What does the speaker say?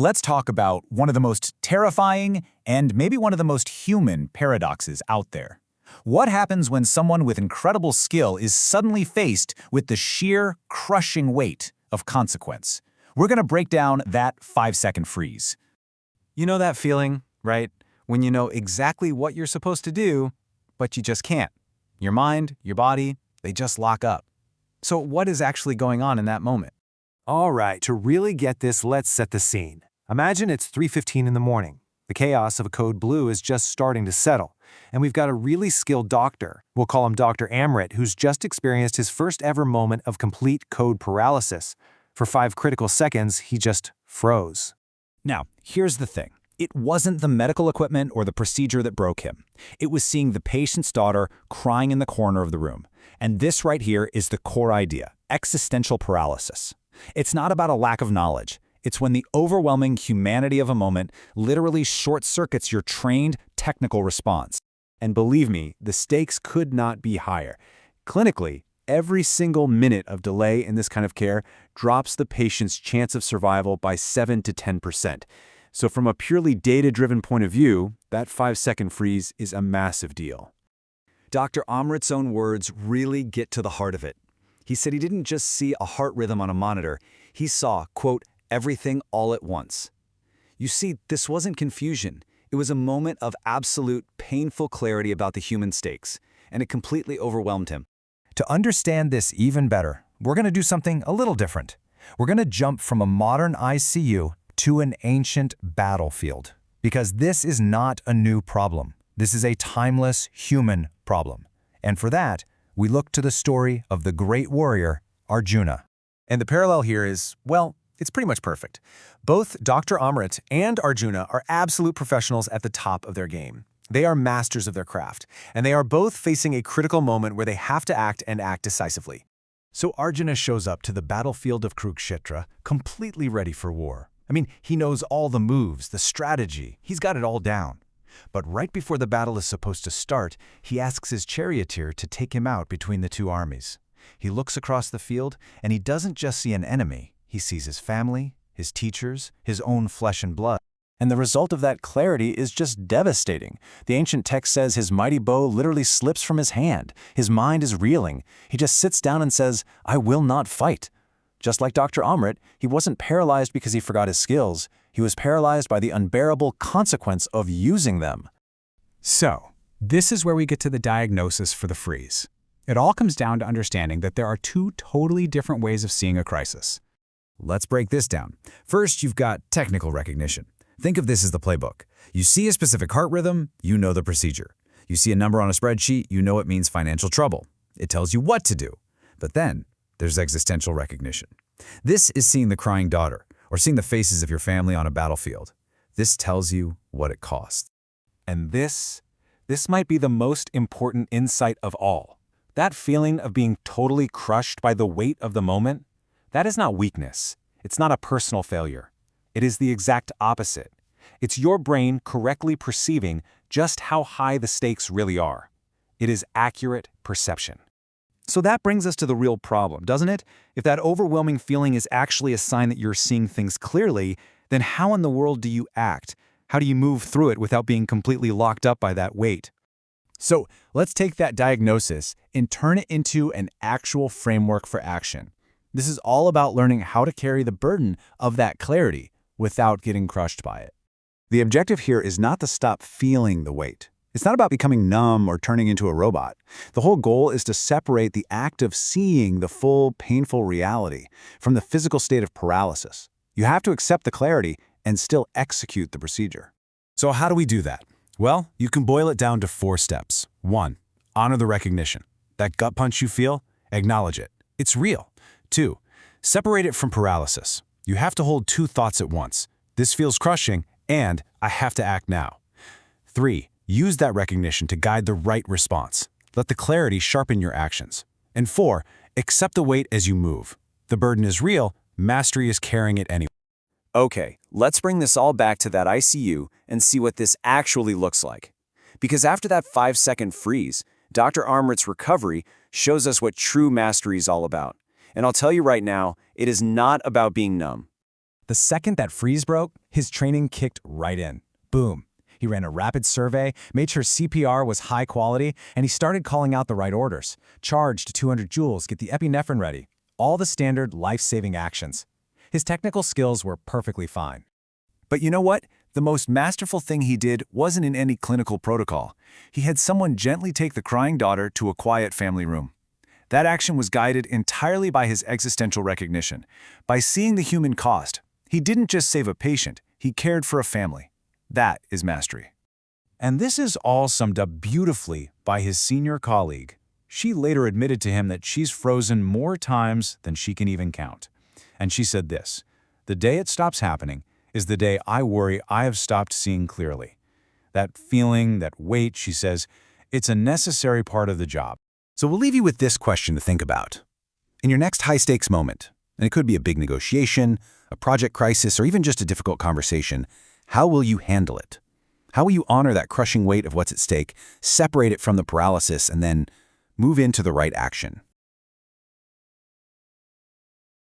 let's talk about one of the most terrifying and maybe one of the most human paradoxes out there. What happens when someone with incredible skill is suddenly faced with the sheer, crushing weight of consequence? We're going to break down that 5-second freeze. You know that feeling, right? When you know exactly what you're supposed to do, but you just can't. Your mind, your body, they just lock up. So what is actually going on in that moment? All right, to really get this, let's set the scene. Imagine it's 3:15 in the morning. The chaos of a code blue is just starting to settle, and we've got a really skilled doctor, we'll call him Dr. Amrit, who's just experienced his first ever moment of complete code paralysis. For 5 critical seconds, he just froze. Now, here's the thing. It wasn't the medical equipment or the procedure that broke him. It was seeing the patient's daughter crying in the corner of the room. And this right here is the core idea, existential paralysis. It's not about a lack of knowledge. It's when the overwhelming humanity of a moment literally short-circuits your trained technical response. And believe me, the stakes could not be higher. Clinically, every single minute of delay in this kind of care drops the patient's chance of survival by 7 to 10%. So from a purely data-driven point of view, that 5-second freeze is a massive deal. Dr. Amrit's own words really get to the heart of it. He said he didn't just see a heart rhythm on a monitor, he saw, quote, everything all at once. You see, this wasn't confusion. It was a moment of absolute, painful clarity about the human stakes, and it completely overwhelmed him. To understand this even better, we're going to do something a little different. We're going to jump from a modern ICU to an ancient battlefield, because this is not a new problem. This is a timeless human problem. And for that, we look to the story of the great warrior, Arjuna. And the parallel here is, well, it's pretty much perfect. Both Dr. Amrit and Arjuna are absolute professionals at the top of their game. They are masters of their craft, and they are both facing a critical moment where they have to act and act decisively. So Arjuna shows up to the battlefield of Kurukshetra completely ready for war. I mean, he knows all the moves, the strategy, he's got it all down. But right before the battle is supposed to start, he asks his charioteer to take him out between the two armies. He looks across the field, and he doesn't just see an enemy. He sees his family, his teachers, his own flesh and blood. And the result of that clarity is just devastating. The ancient text says his mighty bow literally slips from his hand. His mind is reeling. He just sits down and says, "I will not fight." Just like Dr. Amrit, he wasn't paralyzed because he forgot his skills. He was paralyzed by the unbearable consequence of using them. So, this is where we get to the diagnosis for the freeze. It all comes down to understanding that there are 2 totally different ways of seeing a crisis. Let's break this down. First, you've got technical recognition. Think of this as the playbook. You see a specific heart rhythm, you know the procedure. You see a number on a spreadsheet, you know it means financial trouble. It tells you what to do. But then, there's existential recognition. This is seeing the crying daughter, or seeing the faces of your family on a battlefield. This tells you what it costs. And this might be the most important insight of all. That feeling of being totally crushed by the weight of the moment, that is not weakness. It's not a personal failure. It is the exact opposite. It's your brain correctly perceiving just how high the stakes really are. It is accurate perception. So that brings us to the real problem, doesn't it? If that overwhelming feeling is actually a sign that you're seeing things clearly, then how in the world do you act? How do you move through it without being completely locked up by that weight? So, let's take that diagnosis and turn it into an actual framework for action. This is all about learning how to carry the burden of that clarity without getting crushed by it. The objective here is not to stop feeling the weight. It's not about becoming numb or turning into a robot. The whole goal is to separate the act of seeing the full, painful reality from the physical state of paralysis. You have to accept the clarity and still execute the procedure. So how do we do that? Well, you can boil it down to 4 steps. 1, honor the recognition. That gut punch you feel, acknowledge it. It's real. 2, separate it from paralysis. You have to hold 2 thoughts at once. This feels crushing, and I have to act now. 3, use that recognition to guide the right response. Let the clarity sharpen your actions. And 4, accept the weight as you move. The burden is real, mastery is carrying it anyway. Okay, let's bring this all back to that ICU and see what this actually looks like. Because after that 5-second freeze, Dr. Amrit's recovery shows us what true mastery is all about. And I'll tell you right now, it is not about being numb. The second that freeze broke, his training kicked right in. Boom. He ran a rapid survey, made sure CPR was high quality, and he started calling out the right orders. Charge to 200 joules, get the epinephrine ready. All the standard life-saving actions. His technical skills were perfectly fine. But you know what? The most masterful thing he did wasn't in any clinical protocol. He had someone gently take the crying daughter to a quiet family room. That action was guided entirely by his existential recognition. By seeing the human cost, he didn't just save a patient, he cared for a family. That is mastery. And this is all summed up beautifully by his senior colleague. She later admitted to him that she's frozen more times than she can even count. And she said this, "The day it stops happening is the day I worry I have stopped seeing clearly." That feeling, that weight, she says, it's a necessary part of the job. So we'll leave you with this question to think about. In your next high-stakes moment, and it could be a big negotiation, a project crisis, or even just a difficult conversation, how will you handle it? How will you honor that crushing weight of what's at stake, separate it from the paralysis, and then move into the right action?